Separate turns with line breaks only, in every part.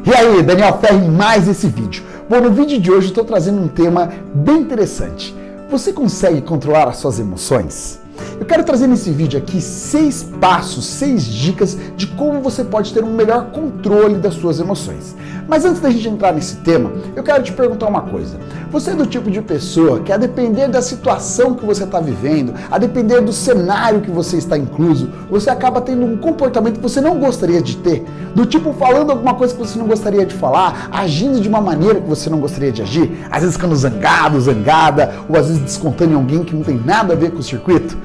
E aí, Daniel Ferri em mais esse vídeo. Bom, no vídeo de hoje eu estou trazendo um tema bem interessante. Você consegue controlar as suas emoções? Eu quero trazer nesse vídeo aqui 6 passos, 6 dicas de como você pode ter um melhor controle das suas emoções. Mas antes da gente entrar nesse tema, eu quero te perguntar uma coisa. Você é do tipo de pessoa que, a depender da situação que você está vivendo, a depender do cenário que você está incluso, você acaba tendo um comportamento que você não gostaria de ter? Do tipo falando alguma coisa que você não gostaria de falar, agindo de uma maneira que você não gostaria de agir, às vezes ficando zangado, zangada, ou às vezes descontando em alguém que não tem nada a ver com o circuito?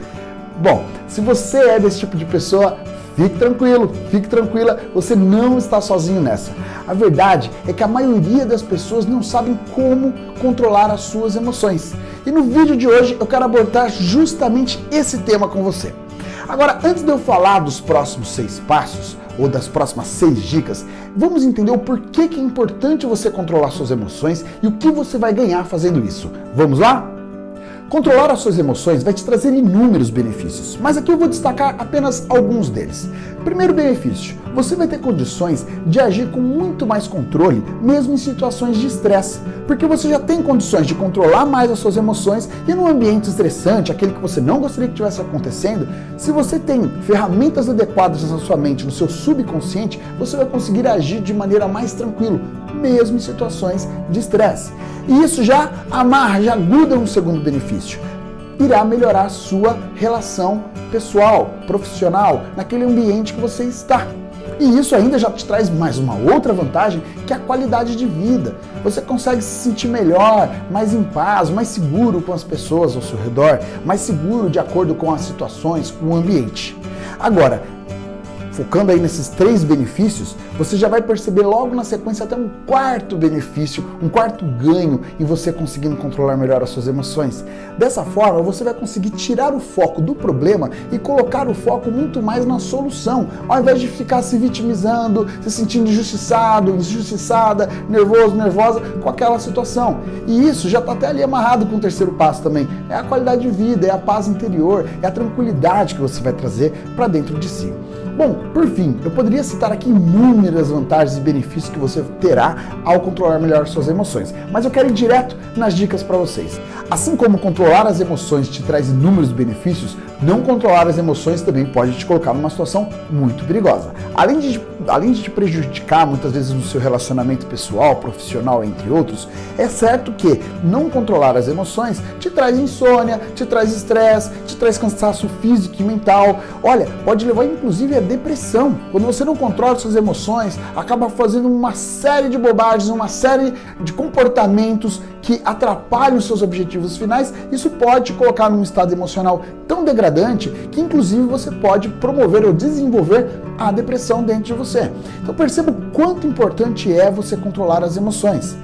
Bom, se você é desse tipo de pessoa, fique tranquilo, fique tranquila, você não está sozinho nessa. A verdade é que a maioria das pessoas não sabem como controlar as suas emoções. E no vídeo de hoje eu quero abordar justamente esse tema com você. Agora, antes de eu falar dos próximos 6 passos, ou das próximas 6 dicas, vamos entender o porquê que é importante você controlar suas emoções e o que você vai ganhar fazendo isso. Vamos lá? Controlar as suas emoções vai te trazer inúmeros benefícios, mas aqui eu vou destacar apenas alguns deles. Primeiro benefício, você vai ter condições de agir com muito mais controle, mesmo em situações de estresse, porque você já tem condições de controlar mais as suas emoções e num ambiente estressante, aquele que você não gostaria que estivesse acontecendo, se você tem ferramentas adequadas na sua mente, no seu subconsciente, você vai conseguir agir de maneira mais tranquila, mesmo em situações de estresse. E isso já amarra, já gruda um segundo benefício. Irá melhorar a sua relação pessoal, profissional, naquele ambiente que você está. E isso ainda já te traz mais uma outra vantagem, que é a qualidade de vida. Você consegue se sentir melhor, mais em paz, mais seguro com as pessoas ao seu redor, mais seguro de acordo com as situações, com o ambiente. Agora, focando aí nesses 3 benefícios, você já vai perceber logo na sequência até um quarto benefício, um quarto ganho em você conseguindo controlar melhor as suas emoções. Dessa forma, você vai conseguir tirar o foco do problema e colocar o foco muito mais na solução, ao invés de ficar se vitimizando, se sentindo injustiçado, injustiçada, nervoso, nervosa com aquela situação. E isso já está até ali amarrado com o terceiro passo também. É a qualidade de vida, é a paz interior, é a tranquilidade que você vai trazer para dentro de si. Bom, por fim, eu poderia citar aqui inúmeras vantagens e benefícios que você terá ao controlar melhor suas emoções, mas eu quero ir direto nas dicas para vocês. Assim como controlar as emoções te traz inúmeros benefícios, não controlar as emoções também pode te colocar numa situação muito perigosa. Além de te prejudicar muitas vezes no seu relacionamento pessoal, profissional, entre outros, é certo que não controlar as emoções te traz insônia, te traz estresse, te traz cansaço físico e mental. Olha, pode levar inclusive a depressão. Quando você não controla suas emoções, acaba fazendo uma série de bobagens, uma série de comportamentos que atrapalham os seus objetivos finais. Isso pode te colocar num estado emocional tão degradante que inclusive você pode promover ou desenvolver a depressão dentro de você. Então perceba o quanto importante é você controlar as emoções.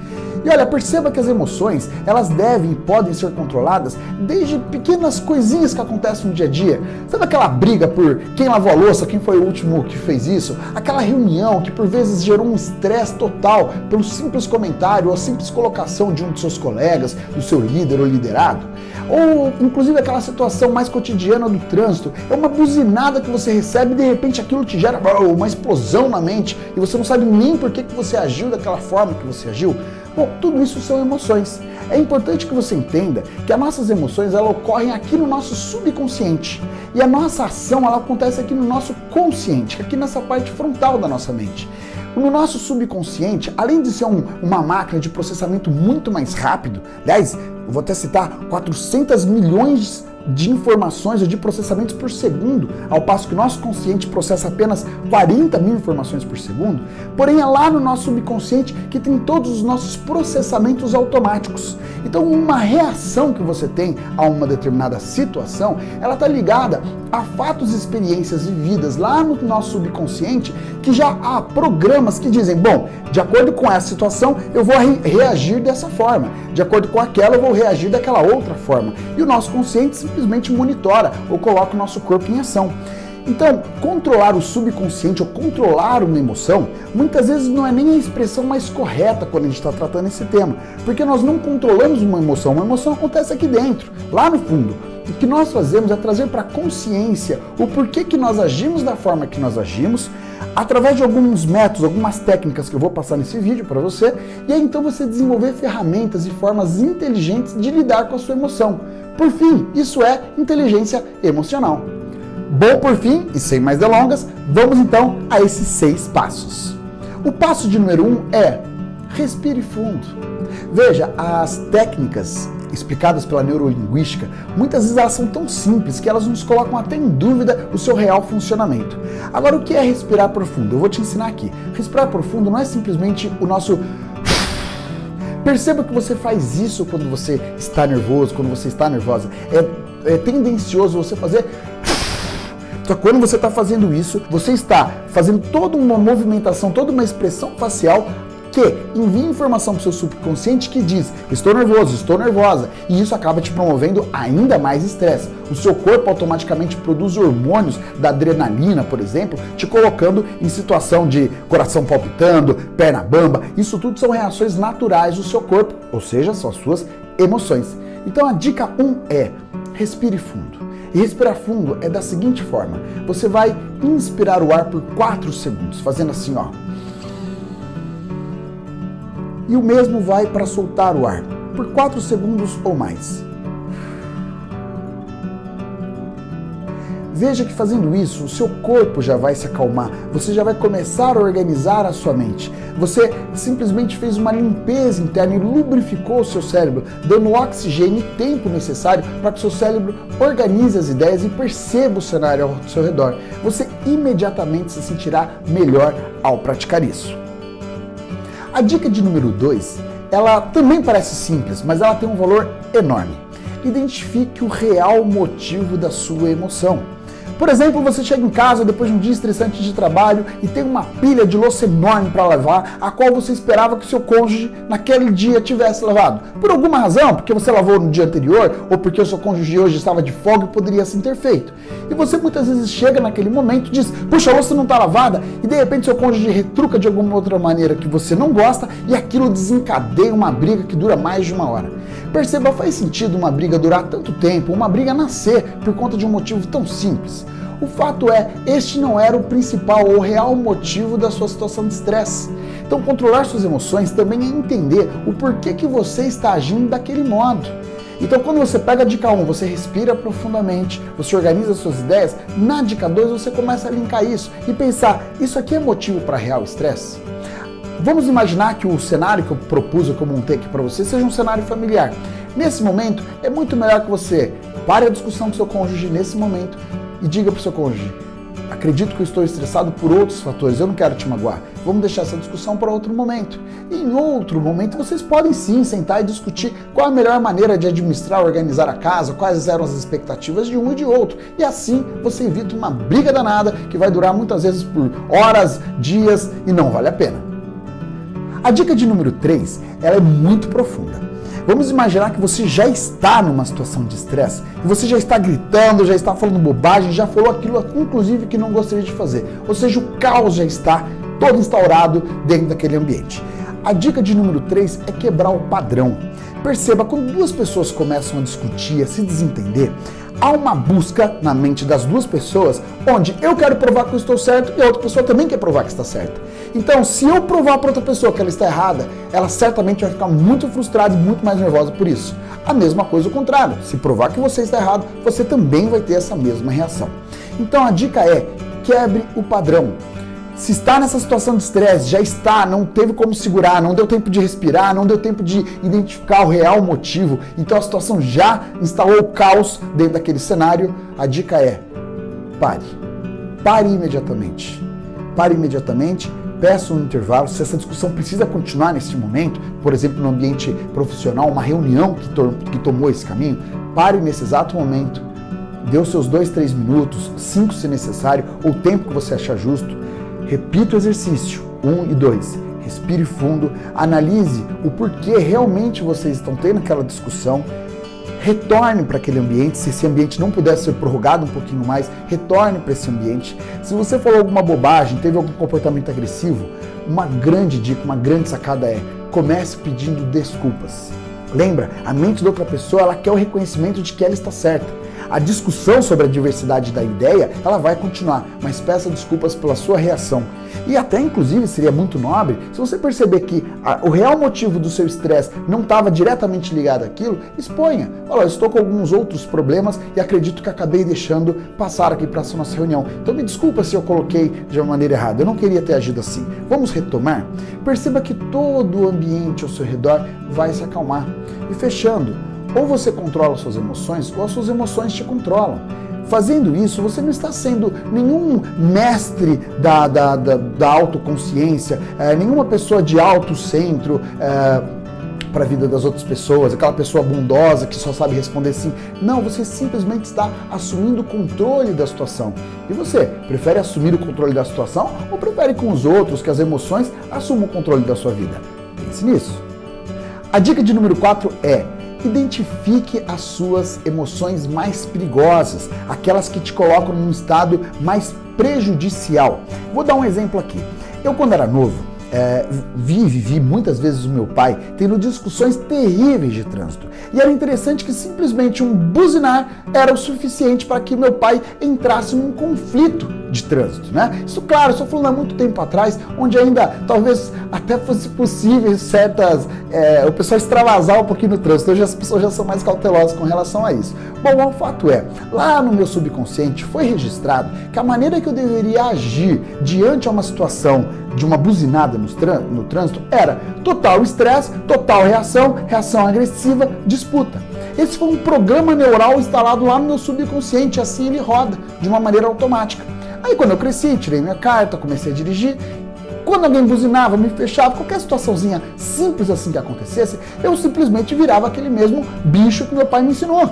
E olha, perceba que as emoções, elas devem e podem ser controladas desde pequenas coisinhas que acontecem no dia a dia. Sabe aquela briga por quem lavou a louça, quem foi o último que fez isso? Aquela reunião que por vezes gerou um estresse total pelo simples comentário ou a simples colocação de um de seus colegas, do seu líder ou liderado? Ou inclusive aquela situação mais cotidiana do trânsito, é uma buzinada que você recebe e de repente aquilo te gera uma explosão na mente e você não sabe nem por que você agiu daquela forma que você agiu. Bom, tudo isso são emoções. É importante que você entenda que as nossas emoções elas ocorrem aqui no nosso subconsciente e a nossa ação ela acontece aqui no nosso consciente, aqui nessa parte frontal da nossa mente. No nosso subconsciente, além de ser uma máquina de processamento muito mais rápido, aliás, eu vou até citar 400 milhões de informações ou de processamentos por segundo, ao passo que o nosso consciente processa apenas 40 mil informações por segundo, porém é lá no nosso subconsciente que tem todos os nossos processamentos automáticos. Então uma reação que você tem a uma determinada situação, ela está ligada a fatos e experiências vividas lá no nosso subconsciente, que já há programas que dizem, bom, de acordo com essa situação eu vou reagir dessa forma, de acordo com aquela eu vou reagir daquela outra forma. E o nosso consciente simplesmente monitora ou coloca o nosso corpo em ação. Então, controlar o subconsciente ou controlar uma emoção, muitas vezes não é nem a expressão mais correta quando a gente está tratando esse tema, porque nós não controlamos uma emoção acontece aqui dentro, lá no fundo. O que nós fazemos é trazer para a consciência o porquê que nós agimos da forma que nós agimos, através de alguns métodos, algumas técnicas que eu vou passar nesse vídeo para você, e aí então você desenvolver ferramentas e formas inteligentes de lidar com a sua emoção. Por fim, isso é inteligência emocional. Bom, por fim, e sem mais delongas, vamos então a esses 6 passos. O passo de número 1 é respire fundo. Veja, as técnicas explicadas pela neurolinguística, muitas vezes elas são tão simples que elas nos colocam até em dúvida o seu real funcionamento. Agora, o que é respirar profundo? Eu vou te ensinar aqui. Respirar profundo não é simplesmente o nosso... Perceba que você faz isso quando você está nervoso, quando você está nervosa. É tendencioso você fazer... Só que quando você está fazendo isso, você está fazendo toda uma movimentação, toda uma expressão facial que envia informação para o seu subconsciente que diz: estou nervoso, estou nervosa, e isso acaba te promovendo ainda mais estresse. O seu corpo automaticamente produz hormônios da adrenalina, por exemplo, te colocando em situação de coração palpitando, perna bamba. Isso tudo são reações naturais do seu corpo, ou seja, são as suas emoções. Então a dica 1 é: respire fundo. E respirar fundo é da seguinte forma: você vai inspirar o ar por 4 segundos, fazendo assim, ó. E o mesmo vai para soltar o ar, por 4 segundos ou mais. Veja que fazendo isso, o seu corpo já vai se acalmar, você já vai começar a organizar a sua mente. Você simplesmente fez uma limpeza interna e lubrificou o seu cérebro, dando o oxigênio e tempo necessário para que o seu cérebro organize as ideias e perceba o cenário ao seu redor. Você imediatamente se sentirá melhor ao praticar isso. A dica de número 2, ela também parece simples, mas ela tem um valor enorme. Identifique o real motivo da sua emoção. Por exemplo, você chega em casa depois de um dia estressante de trabalho e tem uma pilha de louça enorme para lavar, a qual você esperava que seu cônjuge naquele dia tivesse lavado. Por alguma razão, porque você lavou no dia anterior, ou porque o seu cônjuge hoje estava de folga e poderia assim ter feito. E você muitas vezes chega naquele momento e diz: puxa, a louça não está lavada, e de repente seu cônjuge retruca de alguma outra maneira que você não gosta e aquilo desencadeia uma briga que dura mais de 1 hora. Perceba, faz sentido uma briga durar tanto tempo, uma briga nascer por conta de um motivo tão simples? O fato é, este não era o principal ou real motivo da sua situação de estresse. Então, controlar suas emoções também é entender o porquê que você está agindo daquele modo. Então, quando você pega a dica 1, você respira profundamente, você organiza suas ideias, na dica 2 você começa a linkar isso e pensar: isso aqui é motivo para real estresse? Vamos imaginar que o cenário que eu propus, que eu montei aqui para você, seja um cenário familiar. Nesse momento, é muito melhor que você pare a discussão com seu cônjuge nesse momento e diga para o seu cônjuge: acredito que eu estou estressado por outros fatores, eu não quero te magoar. Vamos deixar essa discussão para outro momento. E em outro momento, vocês podem sim sentar e discutir qual a melhor maneira de administrar, organizar a casa, quais eram as expectativas de um e de outro. E assim você evita uma briga danada que vai durar muitas vezes por horas, dias e não vale a pena. A dica de número 3, ela é muito profunda. Vamos imaginar que você já está numa situação de estresse, e você já está gritando, já está falando bobagem, já falou aquilo, inclusive, que não gostaria de fazer. Ou seja, o caos já está todo instaurado dentro daquele ambiente. A dica de número 3 é quebrar o padrão. Perceba, quando 2 pessoas começam a discutir, a se desentender, há uma busca na mente das 2 pessoas, onde eu quero provar que eu estou certo e a outra pessoa também quer provar que está certa. Então, se eu provar para outra pessoa que ela está errada, ela certamente vai ficar muito frustrada e muito mais nervosa por isso. A mesma coisa o contrário. Se provar que você está errado, você também vai ter essa mesma reação. Então, a dica é: quebre o padrão. Se está nessa situação de estresse, já está, não teve como segurar, não deu tempo de respirar, não deu tempo de identificar o real motivo, então a situação já instalou o caos dentro daquele cenário, a dica é: pare. Pare imediatamente. Pare imediatamente, peça um intervalo. Se essa discussão precisa continuar nesse momento, por exemplo, no ambiente profissional, uma reunião que tomou esse caminho, pare nesse exato momento, dê os seus 2, 3 minutos, 5 se necessário, ou o tempo que você achar justo. Repita o exercício, 1 e 2, respire fundo, analise o porquê realmente vocês estão tendo aquela discussão, retorne para aquele ambiente. Se esse ambiente não puder ser prorrogado um pouquinho mais, retorne para esse ambiente. Se você falou alguma bobagem, teve algum comportamento agressivo, uma grande dica, uma grande sacada é: comece pedindo desculpas. Lembra, a mente da outra pessoa, ela quer o reconhecimento de que ela está certa. A discussão sobre a diversidade da ideia, ela vai continuar, mas peça desculpas pela sua reação. E até, inclusive, seria muito nobre se você perceber que o real motivo do seu estresse não estava diretamente ligado àquilo, exponha. Olha, eu estou com alguns outros problemas e acredito que acabei deixando passar aqui para essa nossa reunião. Então me desculpa se eu coloquei de uma maneira errada, eu não queria ter agido assim. Vamos retomar? Perceba que todo o ambiente ao seu redor vai se acalmar. E fechando, ou você controla suas emoções, ou as suas emoções te controlam. Fazendo isso, você não está sendo nenhum mestre da autoconsciência, nenhuma pessoa de alto centro para a vida das outras pessoas, aquela pessoa bondosa que só sabe responder sim. Não, você simplesmente está assumindo o controle da situação. E você, prefere assumir o controle da situação ou prefere com os outros que as emoções assumam o controle da sua vida? Pense nisso. A dica de número 4 é: identifique as suas emoções mais perigosas, aquelas que te colocam num estado mais prejudicial. Vou dar um exemplo aqui. Eu, quando era novo, vivi muitas vezes o meu pai tendo discussões terríveis de trânsito. E era interessante que simplesmente um buzinar era o suficiente para que meu pai entrasse num conflito de trânsito, né? Isso, claro, estou falando há muito tempo atrás, onde ainda talvez até fosse possível o pessoal extravasar um pouquinho no trânsito. Hoje as pessoas já são mais cautelosas com relação a isso. Bom, o fato é, lá no meu subconsciente foi registrado que a maneira que eu deveria agir diante a uma situação de uma buzinada no trânsito era total estresse, total reação agressiva, disputa. Esse foi um programa neural instalado lá no meu subconsciente, assim ele roda de uma maneira automática. Aí quando eu cresci, tirei minha carta, comecei a dirigir, quando alguém buzinava, me fechava, qualquer situaçãozinha simples assim que acontecesse, eu simplesmente virava aquele mesmo bicho que meu pai me ensinou.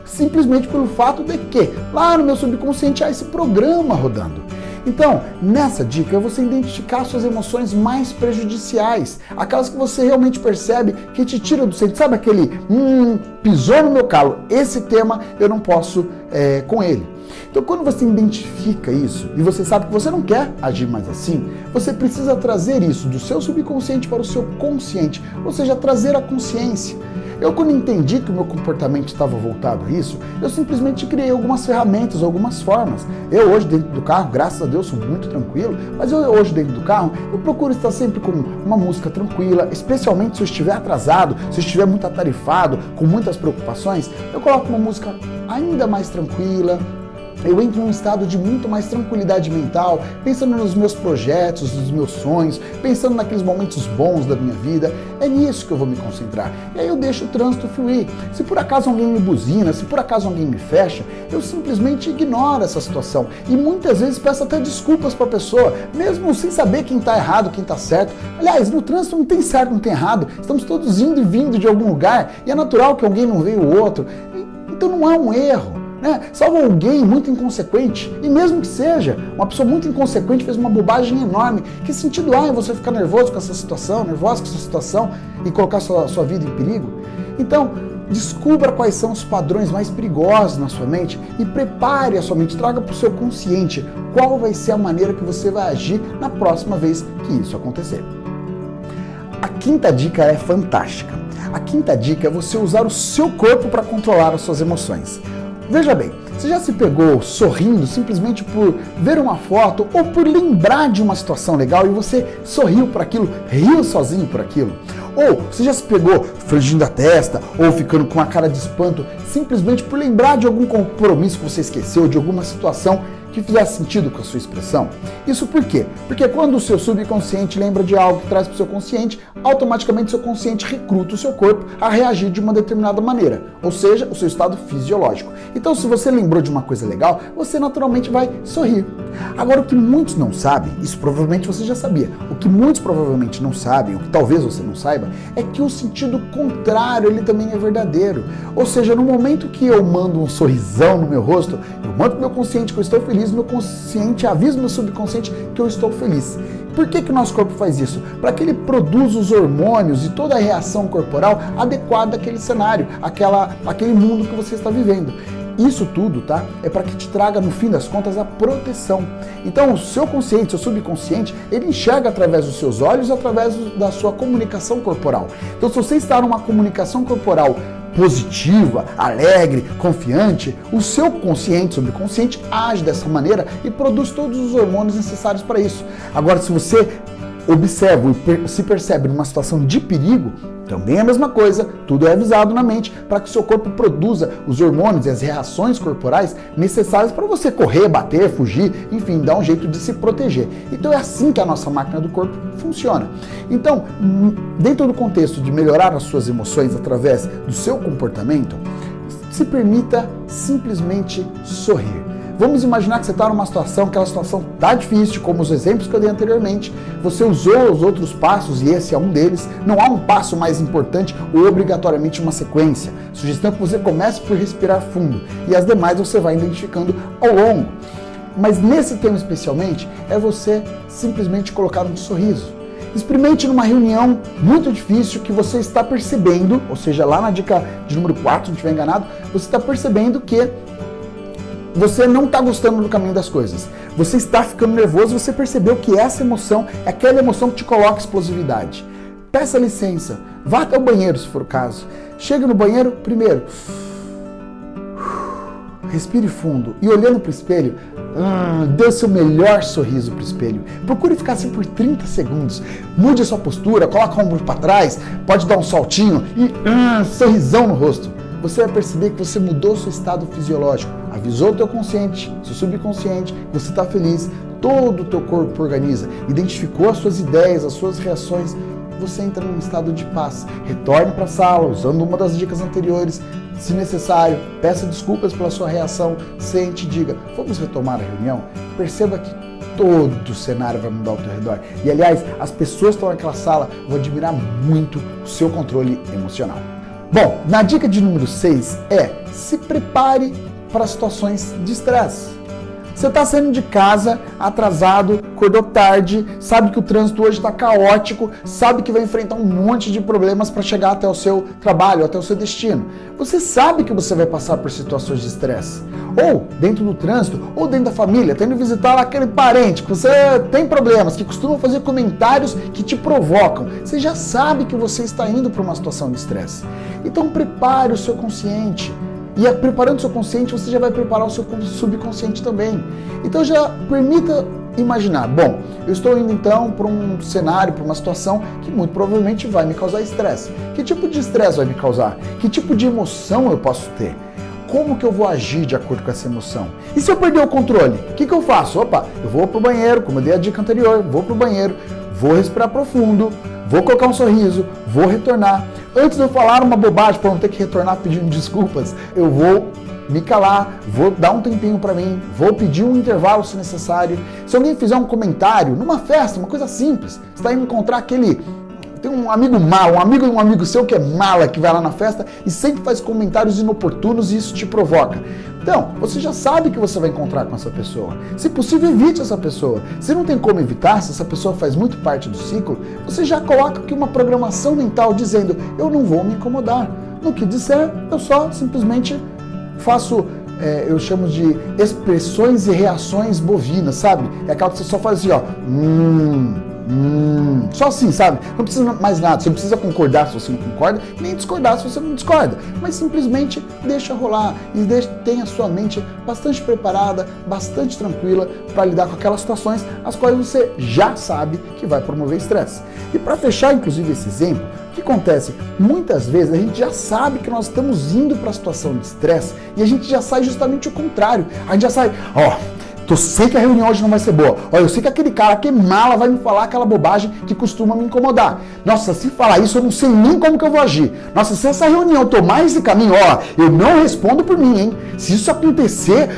Simplesmente pelo fato de que lá no meu subconsciente há esse programa rodando. Então, nessa dica é você identificar suas emoções mais prejudiciais, aquelas que você realmente percebe que te tira do centro. Sabe aquele, pisou no meu calo, esse tema eu não posso com ele. Então, quando você identifica isso e você sabe que você não quer agir mais assim, você precisa trazer isso do seu subconsciente para o seu consciente, ou seja, trazer a consciência. Eu, quando entendi que o meu comportamento estava voltado a isso, eu simplesmente criei algumas ferramentas, algumas formas. Eu hoje dentro do carro, graças a Deus, sou muito tranquilo, mas eu hoje dentro do carro, eu procuro estar sempre com uma música tranquila, especialmente se eu estiver atrasado, se eu estiver muito atarefado, com muitas preocupações, eu coloco uma música ainda mais tranquila. Eu entro num estado de muito mais tranquilidade mental, pensando nos meus projetos, nos meus sonhos, pensando naqueles momentos bons da minha vida. É nisso que eu vou me concentrar. E aí eu deixo o trânsito fluir. Se por acaso alguém me buzina, se por acaso alguém me fecha, eu simplesmente ignoro essa situação. E muitas vezes peço até desculpas para a pessoa, mesmo sem saber quem está errado, quem está certo. Aliás, no trânsito não tem certo, não tem errado. Estamos todos indo e vindo de algum lugar e é natural que alguém não veja o outro. Então não há um erro. Salvo alguém muito inconsequente, e mesmo que seja uma pessoa muito inconsequente, fez uma bobagem enorme, que sentido há em você ficar nervoso com essa situação, e colocar sua vida em perigo? Então, descubra quais são os padrões mais perigosos na sua mente e prepare a sua mente, traga para o seu consciente qual vai ser a maneira que você vai agir na próxima vez que isso acontecer. A quinta dica é fantástica. A quinta dica é você usar o seu corpo para controlar as suas emoções. Veja bem, você já se pegou sorrindo simplesmente por ver uma foto ou por lembrar de uma situação legal e você sorriu por aquilo, riu sozinho por aquilo? Ou você já se pegou franzindo a testa ou ficando com uma cara de espanto simplesmente por lembrar de algum compromisso que você esqueceu, de alguma situação que fizesse sentido com a sua expressão? Isso por quê? Porque quando o seu subconsciente lembra de algo que traz para o seu consciente, automaticamente o seu consciente recruta o seu corpo a reagir de uma determinada maneira, ou seja, o seu estado fisiológico. Então, se você lembrou de uma coisa legal, você naturalmente vai sorrir. Agora, o que muitos não sabem, isso provavelmente você já sabia, o que muitos provavelmente não sabem, o que talvez você não saiba, é que o sentido contrário, ele também é verdadeiro. Ou seja, no momento que eu mando um sorrisão no meu rosto, eu mando pro meu consciente que eu estou feliz, meu consciente avisa meu subconsciente que eu estou feliz. Por que o nosso corpo faz isso? Para que ele produza os hormônios e toda a reação corporal adequada àquele cenário, àquele mundo que você está vivendo. Isso tudo, tá? É para que te traga, no fim das contas, a proteção. Então, o seu consciente, seu subconsciente, ele enxerga através dos seus olhos e através da sua comunicação corporal. Então, se você está numa comunicação corporal positiva, alegre, confiante, o seu consciente, subconsciente age dessa maneira e produz todos os hormônios necessários para isso. Agora, se você observa e se percebe numa situação de perigo, também é a mesma coisa, tudo é avisado na mente para que o seu corpo produza os hormônios e as reações corporais necessárias para você correr, bater, fugir, enfim, dar um jeito de se proteger. Então é assim que a nossa máquina do corpo funciona. Então, dentro do contexto de melhorar as suas emoções através do seu comportamento, se permita simplesmente sorrir. Vamos imaginar que você está numa situação, aquela situação está difícil, como os exemplos que eu dei anteriormente, você usou os outros passos e esse é um deles, não há um passo mais importante ou obrigatoriamente uma sequência. Sugestão que você comece por respirar fundo e as demais você vai identificando ao longo. Mas nesse tema especialmente, é você simplesmente colocar um sorriso. Experimente numa reunião muito difícil que você está percebendo, ou seja, lá na dica de número 4, se não estiver enganado, você está percebendo que você não está gostando do caminho das coisas. Você está ficando nervoso, você percebeu que essa emoção é aquela emoção que te coloca explosividade. Peça licença, vá até o banheiro se for o caso. Chega no banheiro, primeiro, respire fundo e olhando para o espelho, dê o seu melhor sorriso para o espelho. Procure ficar assim por 30 segundos. Mude a sua postura, coloca o ombro para trás, pode dar um saltinho e sorrisão no rosto. Você vai perceber que você mudou seu estado fisiológico, avisou o teu consciente, seu subconsciente, que você está feliz, todo o teu corpo organiza, identificou as suas ideias, as suas reações, você entra num estado de paz. Retorne para a sala, usando uma das dicas anteriores, se necessário, peça desculpas pela sua reação, sente e diga, vamos retomar a reunião? Perceba que todo o cenário vai mudar ao teu redor. E aliás, as pessoas que estão naquela sala vão admirar muito o seu controle emocional. Bom, na dica de número 6 se prepare para situações de estresse. Você está saindo de casa atrasado, acordou tarde, sabe que o trânsito hoje está caótico, sabe que vai enfrentar um monte de problemas para chegar até o seu trabalho, até o seu destino. Você sabe que você vai passar por situações de estresse. Ou dentro do trânsito, ou dentro da família, tendo que visitar lá aquele parente que você tem problemas, que costuma fazer comentários que te provocam. Você já sabe que você está indo para uma situação de estresse. Então prepare o seu consciente. E preparando o seu consciente, você já vai preparar o seu subconsciente também. Então já permita imaginar, bom, eu estou indo então para um cenário, para uma situação que muito provavelmente vai me causar estresse. Que tipo de estresse vai me causar? Que tipo de emoção eu posso ter? Como que eu vou agir de acordo com essa emoção? E se eu perder o controle, o que eu faço? Opa, eu vou pro banheiro, como eu dei a dica anterior, vou pro banheiro, vou respirar profundo, vou colocar um sorriso, vou retornar. Antes de eu falar uma bobagem para não ter que retornar pedindo desculpas, eu vou me calar, vou dar um tempinho para mim, vou pedir um intervalo se necessário. Se alguém fizer um comentário numa festa, uma coisa simples, você está indo encontrar aquele... Tem um amigo mal, um amigo seu que é mala, que vai lá na festa e sempre faz comentários inoportunos e isso te provoca. Então, você já sabe que você vai encontrar com essa pessoa. Se possível, evite essa pessoa. Se não tem como evitar, se essa pessoa faz muito parte do ciclo, você já coloca aqui uma programação mental dizendo, eu não vou me incomodar. No que disser, eu só simplesmente faço... eu chamo de expressões e reações bovinas, sabe? É aquela que você só faz assim, ó... Só assim, sabe? Não precisa mais nada, você não precisa concordar se você não concorda, nem discordar se você não discorda, mas simplesmente deixa rolar e tenha a sua mente bastante preparada, bastante tranquila para lidar com aquelas situações as quais você já sabe que vai promover estresse. E para fechar, inclusive, esse exemplo, o que acontece? Muitas vezes a gente já sabe que nós estamos indo para a situação de estresse e a gente já sai justamente o contrário. A gente já sai, eu sei que a reunião hoje não vai ser boa. Eu sei que aquele cara que mala vai me falar aquela bobagem que costuma me incomodar. Nossa, se falar isso, eu não sei nem como que eu vou agir. Nossa, se essa reunião tomar esse caminho, eu não respondo por mim, hein? Se isso acontecer,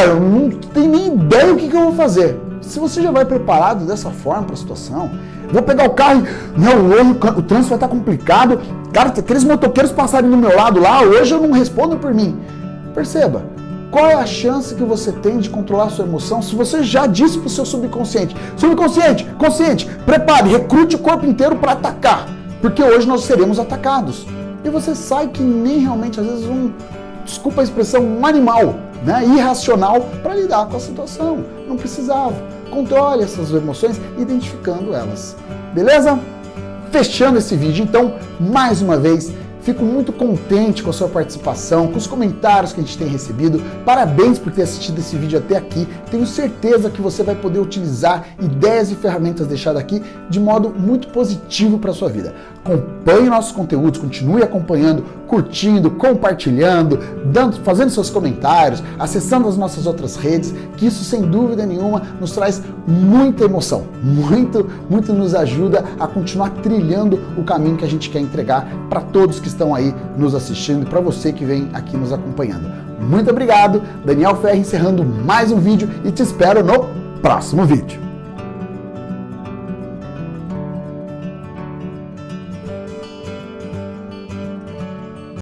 eu não tenho nem ideia o que eu vou fazer. Se você já vai preparado dessa forma para a situação, vou pegar o carro e, hoje o trânsito vai estar complicado. Cara, aqueles motoqueiros passarem do meu lado lá, hoje eu não respondo por mim. Perceba. Qual é a chance que você tem de controlar a sua emoção se você já disse para o seu subconsciente? Subconsciente, consciente, prepare, recrute o corpo inteiro para atacar, porque hoje nós seremos atacados. E você sai que nem realmente, às vezes, desculpa a expressão, um animal, irracional para lidar com a situação. Não precisava. Controle essas emoções identificando elas. Beleza? Fechando esse vídeo, então, mais uma vez, Fico muito contente com a sua participação, com os comentários que a gente tem recebido. Parabéns por ter assistido esse vídeo até aqui. Tenho certeza que você vai poder utilizar ideias e ferramentas deixadas aqui de modo muito positivo para a sua vida. Acompanhe nossos conteúdos, continue acompanhando, curtindo, compartilhando, fazendo seus comentários, acessando as nossas outras redes, que isso sem dúvida nenhuma nos traz muita emoção, muito nos ajuda a continuar trilhando o caminho que a gente quer entregar para todos que estão aí nos assistindo e para você que vem aqui nos acompanhando. Muito obrigado, Daniel Ferri encerrando mais um vídeo e te espero no próximo vídeo.